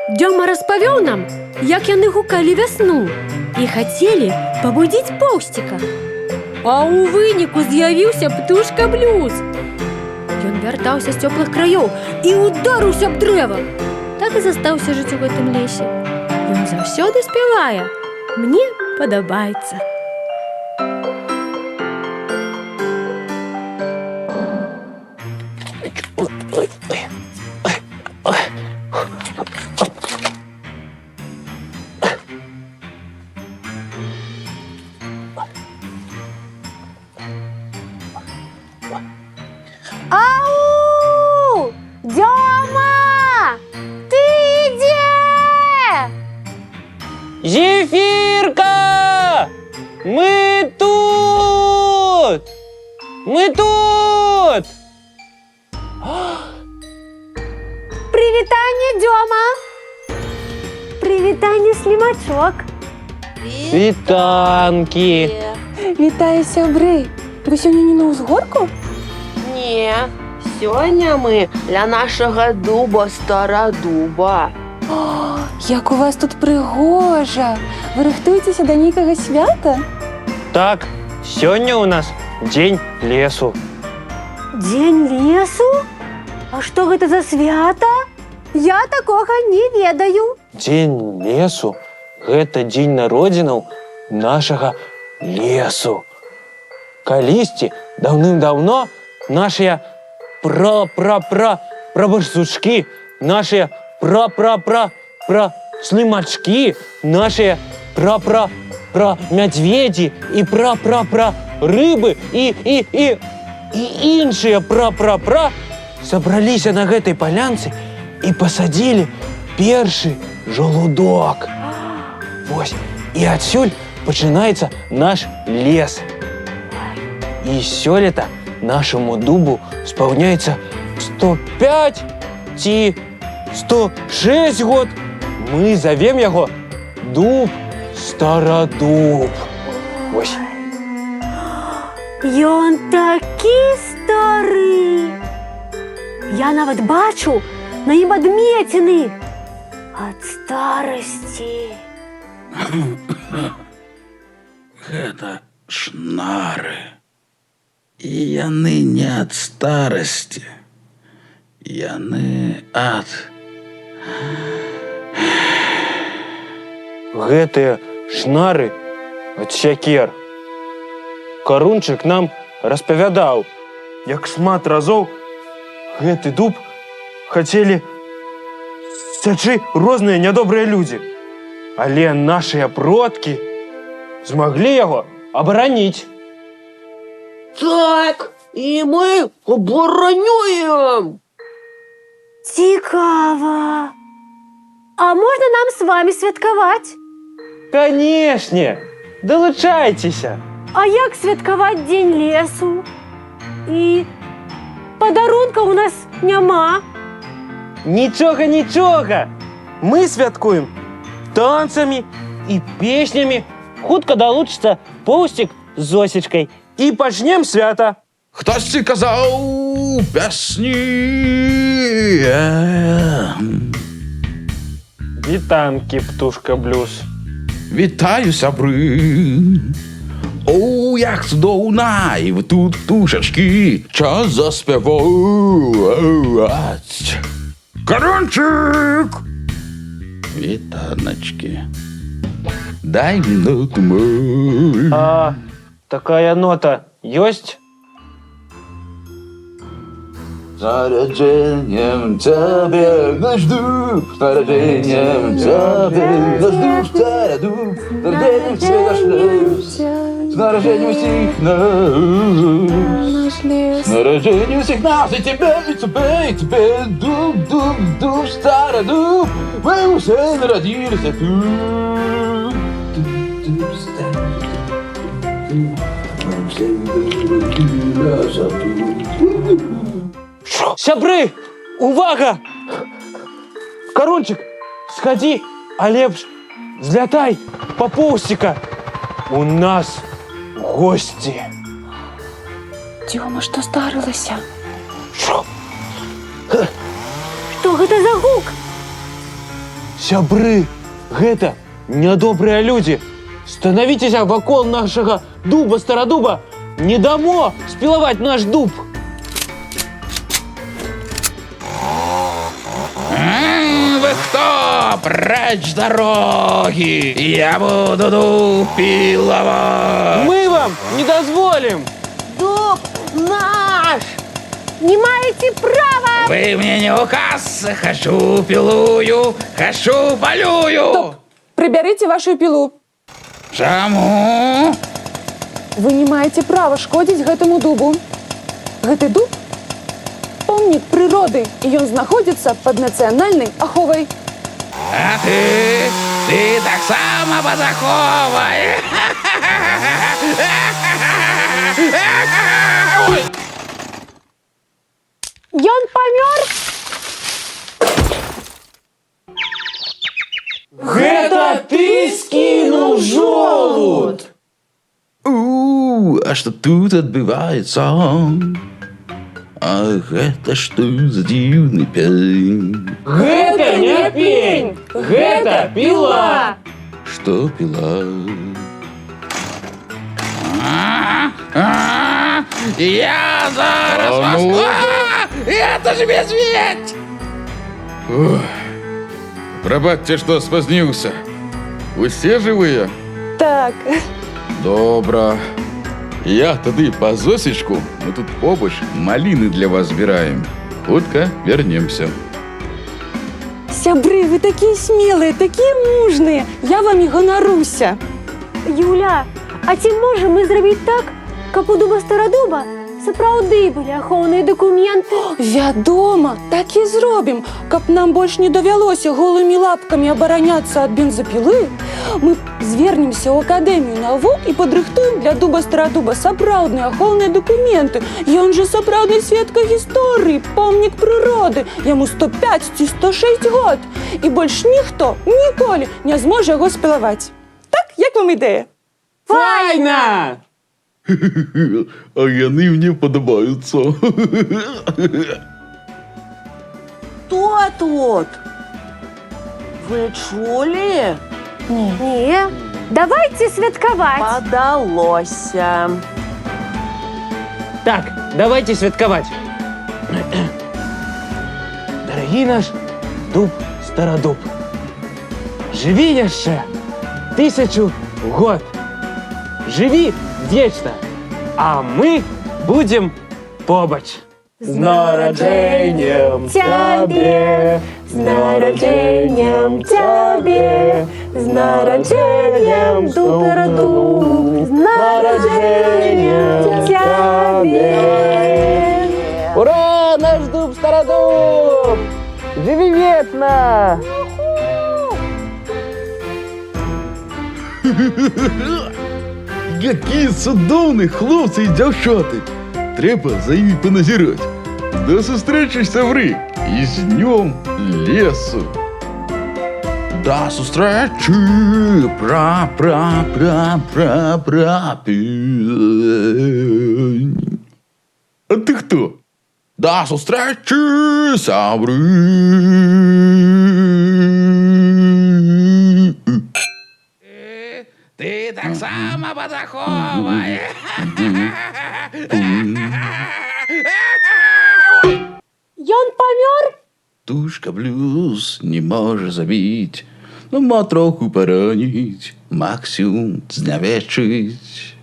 Дзёма распавёў нам, як яны гукалі вясну і хацелі пабудзіць поўсціка. А ў выніку з'явіўся птушка Блюз. Ён вяртаўся з цёплых краёў і ударыўся аб дрэва. Так і застаўся жыць у гэтым лесе. Ён заўсёды спявае. Мне падабаецца. Ау! Дёма! Ты где? Зефирка! Мы тут! Мы тут! Привітанне, Дёма! Привітанне, слімачок! Вітанки! Вітаю, сябры! Вы сёння не на ўзгорку? Не, сёння мы ля нашага дуба старадуба. О, як у вас тут прыгожа! Вы рыхтуецеся да нейкага свята? Так, сёння у нас дзень лесу. Дзень лесу? А што гэта за свята? Я такога не ведаю. Дзень лесу – гэта дзень народзінаў нашага лесу. Калісьці даўным-даўно нашыя прабарсучкі, нашыя слымачкі, нашыя мядзведзі і рыбы і іншыя сабраліся на гэтай палянцы і пасадзілі першы жалудок. Вось, і адсюль пачынаецца наш лес. І сёлета нашаму дубу спаўняецца 105 ці 106 год. Мы завем яго дуб старадуб. Вось. Ён такі стары. Я нават бачу на ім адметіны ад старасці. Гэта шнары. І яны не ад старасці. Яны ад... Гэтыя шнары ад сякер. Карунчык нам распавядаў, як шмат разоў гэты дуб хацелі сячы розныя нядобрыя людзі. Але нашыя продкі змаглі яго абараніць. Так, і мы абараняем. Цікава. А можна нам з вами святкаваць? Канешне, далучайцеся. А як святкаваць дзень лесу? І падарунка ў нас няма. Нічога. Мы святкуем танцамі і песнямі. Хутка далучыцца Поўсцік з Зосечкай. І пачнем свята. Хтосьці казаў песні. Вітанкі, птушка Блюз. Вітаю, сябры. О, як цудоўна, і вы тут, птушачкі, час заспяваць. Карунчык! Вітаначкі. Дай минуту мой. А такая нота ёсць? С нарадженнем тебя наш дуб, с нарадженнем тебя наш дуб, старый дуб, с нарадженнем все наш лес, с нарадженнем всех нас, с нарадженнем всех нас, и тебя, дуб, дуб, дуб, старый дуб, мы все народились тут. Дуб, старый дуб, мы все народились тут. Сябры, увага! Карунчык, сходи, а лепш злятай па Поўсціка. У нас гости. Дзёма, што здарылася? Што гэта за гук? Сябры, гэта нядобрыя людзі. Становіцеся вакол нашага дуба старадуба. Не дамо спілаваць наш дуб. Вы кто? Прочь с дороги! Я буду дуб пиловать! Мы вам не дазволім. Дуб наш! Не маете права! Вы мне не указ! Хочу пилую, хочу полюю! Стоп! Прыбярыце вашу пілу. Чаму? Вы не маеце права шкодзіць гэтаму дубу. Гэты дуб помнік прыроды, і ён знаходзіцца пад нацыянальнай аховай. А ты таксама пад аховай! Ой! Ён памёр? Гэта ты скінуў жолуд. А што тут адбываецца? А гэта што за дзіўны пень? Гэта не пень, гэта піла. Што піла? Я зараз это же медведь! Прабачце, што спазніўся. Усе жывыя? Так, Добра. Я тады па Зосечку, мы тут побач маліны для вас збіраем. Хутка вернемся. сябры, вы такія смелыя, такія мужныя. Я вамі ганаруся. Юля, а ці можам мы зрабіць так, каб у дуба старадуба сапраўды былі ахоўныя дакументы? Вядома, так і зробім. Каб нам больш не давялося голымі лапкамі абараняцца ад бензапілы, мы звернемся ў акадэмію навук і падрыхтуем для дуба старадуба сапраўдныя ахоўныя дакументы. Ён жа сапраўдны сведка гісторыі, помнік прыроды. Яму 105 ці 106 год. І больш ніхто ніколі не зможа яго спілаваць. Так, як вам ідэя? Файна! А яны мне падабаюцца. Хто тут? Вы чулі? Не, давайте святкаваць. Падалося. Так, давайте святкаваць. Дарагі наш дуб старадуб. Жыві яшчэ 1000 год. Жыві вечна, а мы будзем побач. З нараджэннем Цябе, з нараджэннем цябе, з нараджэннем дуб старадуб, з нараджэннем цябе. Ура, наш дуб старадуб! Жыві вечна! Які цудоўны хлопцы і дзяўчаты. Трэба за імі паназіраць. До сустрэчы, сябры, і з днём лесу. До сустрэчы, пень. А ты хто? До сустрэчы, сябры. Ты таксама пад аховай. Ён памёр? Тушка блюз не можа забіць, но мо троху параніць, максимум знявечыць.